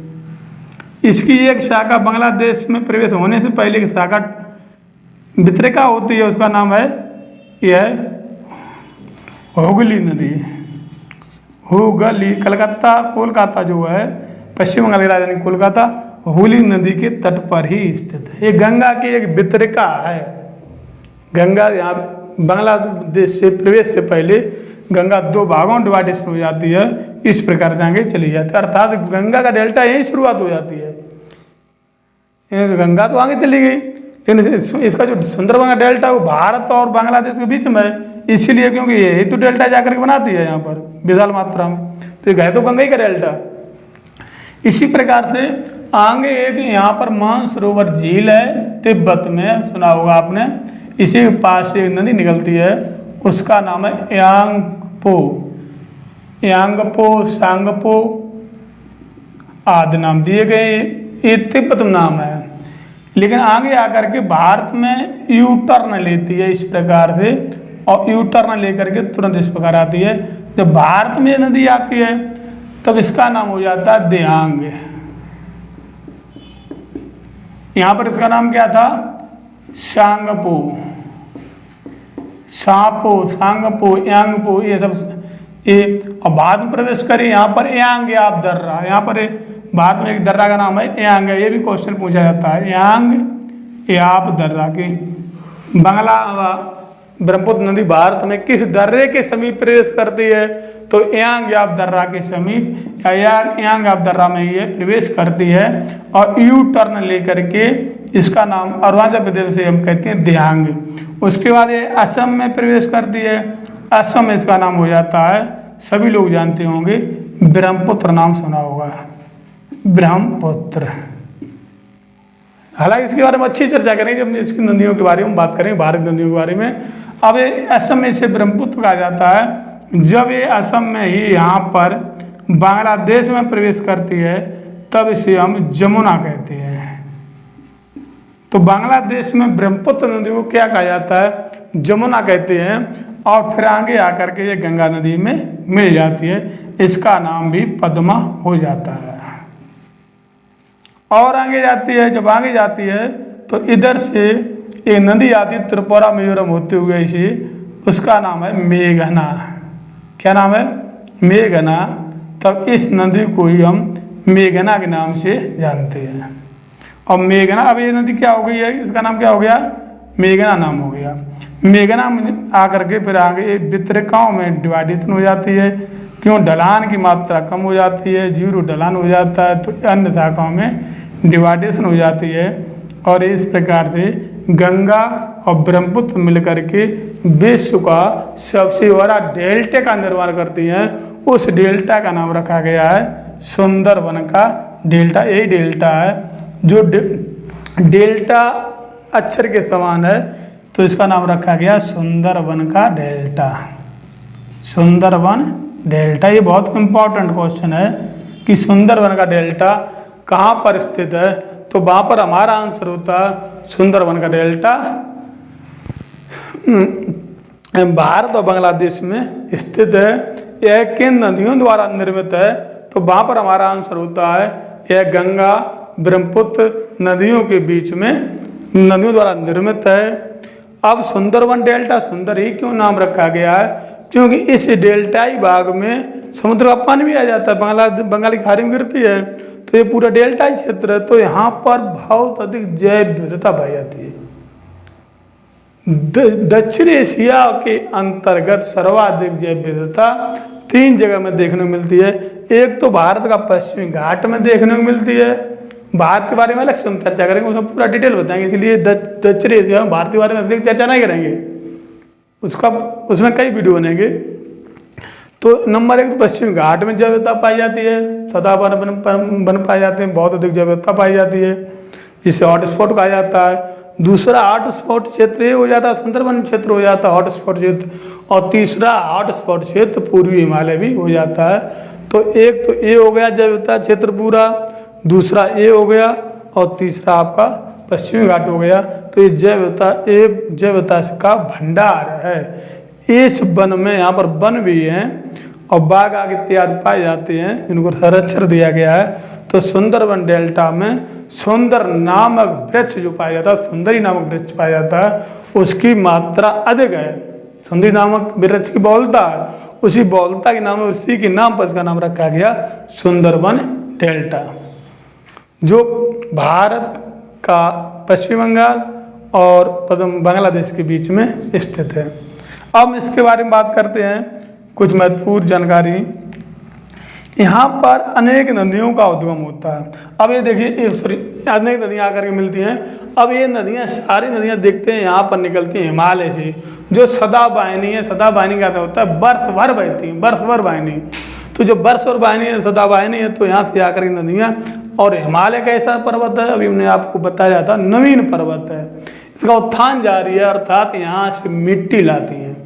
S1: इसकी एक शाखा बांग्लादेश में प्रवेश होने से पहले की शाखा वितरिका होती है, उसका नाम है यह हुगली नदी। हुगली कोलकाता जो है पश्चिम बंगाल की राजधानी कोलकाता हुगली नदी के तट पर ही स्थित है। ये गंगा की एक वितरिका है। गंगा यहाँ बांग्लादेश से प्रवेश से पहले गंगा दो भागों में डिवाइडेशन हो जाती है, इस प्रकार से आगे चली जाती है, अर्थात गंगा का डेल्टा यही शुरुआत हो जाती है। गंगा तो आगे चली गई, लेकिन इसका जो सुंदरबन का डेल्टा वो भारत और बांग्लादेश के बीच में है, इसीलिए क्योंकि यही तो डेल्टा जाकर के बनाती है यहाँ पर विशाल मात्रा में, तो ये है तो गंगा ही का डेल्टा। इसी प्रकार से आगे एक यहाँ पर मानसरोवर झील है, तिब्बत में, सुना होगा आपने। इसी के पास से एक नदी निकलती है, उसका नाम है यांगपो सांगपो आदि नाम दिए गए, ये तिब्बत नाम है। लेकिन आगे आकर के भारत में यू टर्न लेती है इस प्रकार से, और यू टर्न लेकर के तुरंत इस प्रकार आती है। जब भारत में नदी आती है तब इसका नाम हो जाता है दियांग। यहाँ पर इसका नाम क्या था? सांगपो, सांगपो, यांगपो, ये सब ये। और भारत में प्रवेश करी यहाँ पर यांग याप दर्रा, यहाँ पर भारत में एक दर्रा का नाम है यांग, ये भी क्वेश्चन पूछा जाता है। यांग याप दर्रा की ब्रह्मपुत्र नदी भारत में किस दर्रे के समीप प्रवेश करती है? तो यांग याप दर्रा के समीप या यांग याप दर्रा में ये प्रवेश करती है, और यू टर्न लेकर के इसका नाम अरुणाचल प्रदेश से हम कहते हैं दियांग। उसके बाद ये असम में प्रवेश करती है, असम में इसका नाम हो जाता है, सभी लोग जानते होंगे, ब्रह्मपुत्र नाम सुना होगा, ब्रह्मपुत्र। हालांकि इसके बारे में अच्छी चर्चा करेंगे जब इसकी नदियों के बारे में बात करेंगे, भारत नदियों के बारे में। अब ये असम में इसे ब्रह्मपुत्र कहा जाता है। जब ये असम में ही यहाँ पर बांग्लादेश में प्रवेश करती है तब इसे हम जमुना कहते हैं। तो बांग्लादेश में ब्रह्मपुत्र नदी को क्या कहा जाता है? जमुना कहते हैं। और फिर आगे आकर के ये गंगा नदी में मिल जाती है, इसका नाम भी पद्मा हो जाता है। और आगे जाती है, जब आगे जाती है तो इधर से एक नदी आती है त्रिपुरा मिजोरम होते हुए इसे, उसका नाम है मेघना। क्या नाम है? मेघना। तब इस नदी को ही हम मेघना के नाम से जानते हैं। और मेघना, अब ये नदी क्या हो गई है? इसका नाम क्या हो गया? मेघना नाम हो गया। मेघना आकर के फिर आगे वितरिकाओं में डिवाइडेशन हो जाती है, क्यों? ढलान की मात्रा कम हो जाती है, जीरो ढलान हो जाता है, तो अन्य शाखाओं में डिवाइडेशन हो जाती है। और इस प्रकार से गंगा और ब्रह्मपुत्र मिलकर के विश्व का सबसे बड़ा डेल्टा का निर्माण करती हैं। उस डेल्टा का नाम रखा गया है सुंदरबन का डेल्टा। यही डेल्टा है जो डेल्टा अक्षर के समान है, तो इसका नाम रखा गया सुंदरबन का डेल्टा। सुंदरबन डेल्टा, ये बहुत इंपॉर्टेंट क्वेश्चन है कि सुंदरबन का डेल्टा कहाँ पर स्थित है, तो वहाँ पर हमारा आंसर होता है सुंदरबन का डेल्टा भारत और बांग्लादेश में स्थित है। यह किन नदियों द्वारा निर्मित है, तो वहाँ पर हमारा आंसर होता है यह गंगा ब्रह्मपुत्र नदियों के बीच में नदियों द्वारा निर्मित है। अब सुंदरबन डेल्टा सुंदर ही क्यों नाम रखा गया है? क्योंकि इस डेल्टाई भाग में समुद्र का पानी भी आ जाता है, बंगाली खाड़ी में गिरती है, तो ये पूरा डेल्टाई क्षेत्र है, तो यहाँ पर बहुत अधिक जैव विविधता पाई जाती है। दक्षिण एशिया के अंतर्गत सर्वाधिक जैव विविधता 3 जगह में देखने को मिलती है। एक तो भारत का पश्चिमी घाट में देखने को मिलती है, भारत के बारे में अलग से हम चर्चा करेंगे, उसमें पूरा डिटेल बताएंगे, इसलिए दक्षिण एशिया में भारत के बारे में चर्चा नहीं करेंगे, उसमें कई वीडियो बनेंगे। तो नंबर 1 तो पश्चिमी घाट में जैव विविधता पाई जाती है, सदाबहार वन पाए जाते हैं, बहुत अधिक जैव विविधता पाई जाती है, जिसे हॉटस्पॉट कहा जाता है। दूसरा हॉटस्पॉट क्षेत्र ये हो जाता है, सुंदरवन क्षेत्र हो जाता है हॉटस्पॉट क्षेत्र, और तीसरा हॉटस्पॉट क्षेत्र पूर्वी हिमालय भी हो जाता है। तो एक तो ये हो गया जैव विविधता क्षेत्र पूरा, दूसरा ये हो गया, और तीसरा आपका पश्चिमी घाट हो गया। तो ये जैव विविधता का भंडार है। इस वन में यहाँ पर वन भी हैं और बाघ आदि इत्यादि पाए जाते हैं, जिनको संरक्षण दिया गया है। तो सुंदरवन डेल्टा में सुंदर नामक वृक्ष जो पाया जाता है, सुंदरी नामक वृक्ष पाया जाता है, उसकी मात्रा अधिक है। सुंदरी नामक वृक्ष की बहुलता है, उसी बहुलता के नाम, उसी के नाम पर इसका नाम रखा गया सुंदरवन डेल्टा, जो भारत का पश्चिम बंगाल और बांग्लादेश के बीच में स्थित है। अब इसके बारे में बात करते हैं, कुछ महत्वपूर्ण जानकारी। यहाँ पर अनेक नदियों का उद्गम होता है। अब ये देखिए, अनेक नदियाँ आकर के मिलती हैं। अब ये नदियाँ, सारी नदियाँ देखते हैं यहाँ पर निकलती हैं हिमालय से, जो सदाबहानी है। सदाबहानी का होता है वर्ष भर बहती है, वर्ष भर बहनी। तो जो वर्ष भर बहनी है, सदाबहानी है, तो यहाँ से आकर के नदियाँ। और हिमालय का ऐसा पर्वत है, अभी हमने आपको बताया था, नवीन पर्वत है, इसका उत्थान जारी है, अर्थात यहाँ से मिट्टी लाती हैं।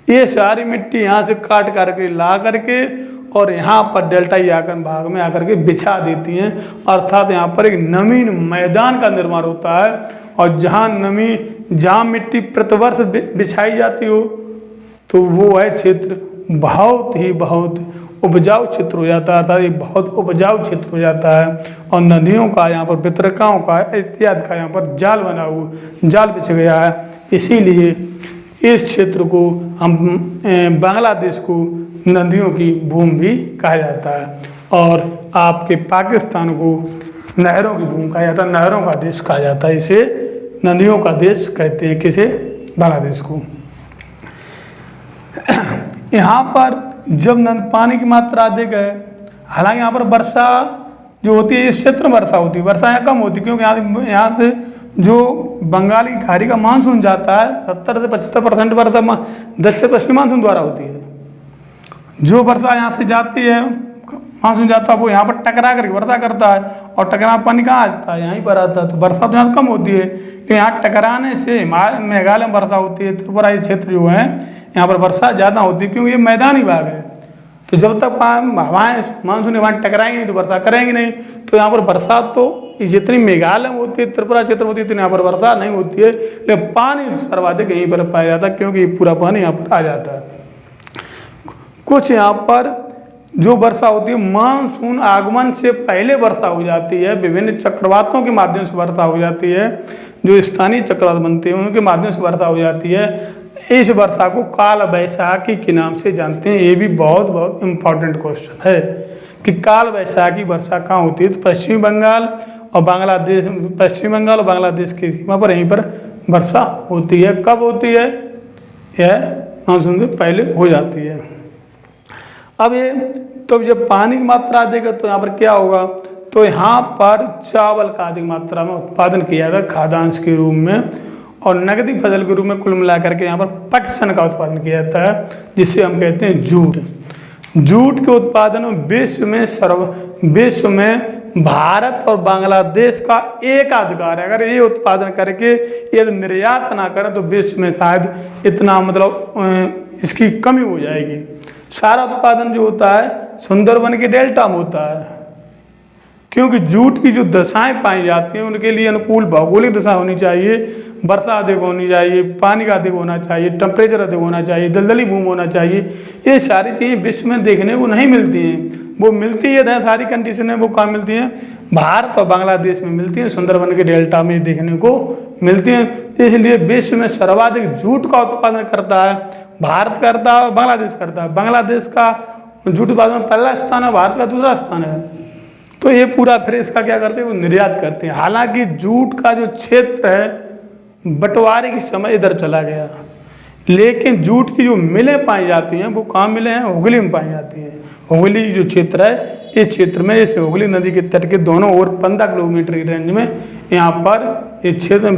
S1: ये सारी मिट्टी यहाँ से काट करके ला करके और यहाँ पर डेल्टा याकन भाग में आकर के बिछा देती हैं, अर्थात यहाँ पर एक नवीन मैदान का निर्माण होता है। और जहाँ मिट्टी प्रतिवर्ष बिछाई जाती हो, तो वो है क्षेत्र बहुत उपजाऊ क्षेत्र हो जाता है, अर्थात ये बहुत उपजाऊ क्षेत्र हो जाता है। और नदियों का यहाँ पर, वितरकाओं का इत्यादि का यहाँ पर जाल बिछ गया है। इसीलिए इस क्षेत्र को हम बांग्लादेश को नदियों की भूमि भी कहा जाता है, और आपके पाकिस्तान को नहरों की भूमि कहा जाता है, नहरों का देश कहा जाता है। इसे नदियों का देश कहते हैं, किसे? बांग्लादेश को। यहाँ पर जब पानी की मात्रा अधिक है, हालांकि यहाँ पर वर्षा जो होती है, इस क्षेत्र में वर्षा होती है, वर्षा यहाँ कम होती है, क्योंकि यहाँ से जो बंगाल की खाड़ी का मानसून जाता है, 70 से 75% वर्षा दक्षिण पश्चिम मानसून द्वारा होती है। जो वर्षा यहाँ से जाती है, मानसून जाता है, वो यहाँ पर टकरा करके वर्षा करता है, और टकरा पानी कहाँ आता है? यहीं पर आता है। तो वर्षा तो यहाँ कम होती है, तो यहाँ टकराने से मेघालय में वर्षा होती है, त्रिपुरा क्षेत्र जो है यहाँ पर वर्षा ज़्यादा होती है, क्योंकि ये मैदानी भाग है। तो जब तक हवाएं मानसून हवाएं टकराएंगी नहीं तो वर्षा करेंगी नहीं। तो यहाँ पर बरसात तो जितनी मेघालय में होती है, त्रिपुरा क्षेत्र में होती है, तो यहाँ पर वर्षा नहीं होती है, लेकिन पानी सर्वाधिक यहीं पर पाया जाता है, क्योंकि पूरा पानी यहाँ पर आ जाता है। कुछ यहाँ पर जो वर्षा होती है, मानसून आगमन से पहले वर्षा हो जाती है, विभिन्न चक्रवातों के माध्यम से वर्षा हो जाती है, जो स्थानीय चक्रवात बनते हैं उनके माध्यम से वर्षा हो जाती है। इस वर्षा को काल वैशाखी के नाम से जानते हैं। ये भी बहुत इम्पोर्टेंट क्वेश्चन है कि काल वैशाखी वर्षा कहाँ होती है? तो पश्चिम बंगाल और बांग्लादेश की सीमा पर यहीं पर वर्षा होती है। कब होती है? यह मानसून से पहले हो जाती है। अब ये तो जब पानी की मात्रा अधिक है, तो यहाँ पर क्या होगा? तो यहाँ पर चावल का अधिक मात्रा में उत्पादन किया जाता है खाद्यांश के रूप में, और नकदी फसल के रूप में कुल मिलाकर के यहाँ पर पटसन का उत्पादन किया जाता है, जिसे हम कहते हैं जूट। जूट के उत्पादन में विश्व में भारत और बांग्लादेश का एकाधिकार है। अगर ये उत्पादन करके यदि निर्यात ना करें तो विश्व में शायद इतना इसकी कमी हो जाएगी। सारा उत्पादन जो होता है सुंदरवन के डेल्टा में होता है, क्योंकि जूट की जो दशाएं पाई जाती हैं उनके लिए अनुकूल भौगोलिक दशा होनी चाहिए, वर्षा अधिक होनी चाहिए, पानी का अधिक होना चाहिए, टेम्परेचर अधिक होना चाहिए, दलदली भूमि होना चाहिए। ये सारी चीज़ें विश्व में देखने को नहीं मिलती हैं। वो मिलती है, सारी कंडीशनें वो कहाँ मिलती हैं? भारत और बांग्लादेश में मिलती हैं, सुंदरवन के डेल्टा में देखने को मिलती हैं। इसलिए विश्व में सर्वाधिक जूट का उत्पादन करता है भारत, करता है बांग्लादेश करता है। बांग्लादेश का जूट उत्पादन में पहला स्थान है, भारत का दूसरा स्थान है। तो ये पूरा फिर इसका क्या करते हैं? वो निर्यात करते हैं। हालांकि जूट का जो क्षेत्र है बंटवारे के समय इधर चला गया, लेकिन जूट की जो मिलें पाई जाती हैं वो कहाँ मिले हैं? हुगली में पाई जाती हैं। हुगली जो क्षेत्र है, इस क्षेत्र में इस हुगली नदी के तट के दोनों ओर 15 किलोमीटर की रेंज में यहाँ पर इस क्षेत्र में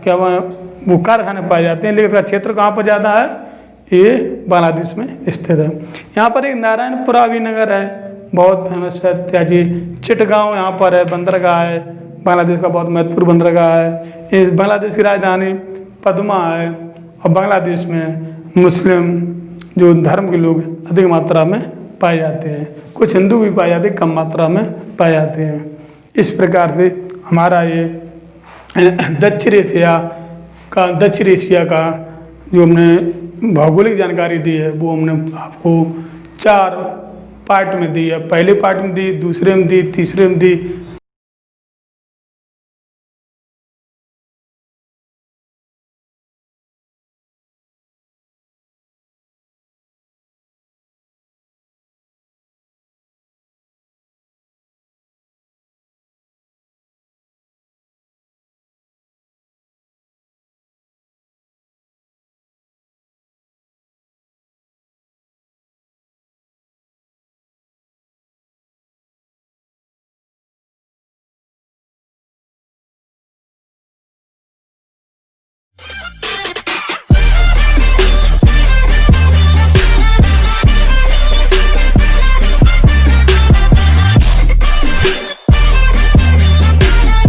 S1: क्या वो कारखाने पाए जाते हैं। लेकिन इसका क्षेत्र कहाँ पर ज़्यादा है? ये बांग्लादेश में स्थित है। यहाँ पर एक नारायणपुरा भी नगर है, बहुत फेमस है। त्याजी चिटगांव यहाँ पर है, बंदरगाह है, बांग्लादेश का बहुत महत्वपूर्ण बंदरगाह है। ये बांग्लादेश की राजधानी पदमा है। और बांग्लादेश में मुस्लिम जो धर्म के लोग अधिक मात्रा में पाए जाते हैं, कुछ हिंदू भी पाए जाते हैं, कम मात्रा में पाए जाते हैं। इस प्रकार से हमारा ये दक्षिण एशिया का जो हमने भौगोलिक जानकारी दी है वो हमने आपको 4 पार्ट में दी है। पहले पार्ट में दी, दूसरे में दी, तीसरे में दी,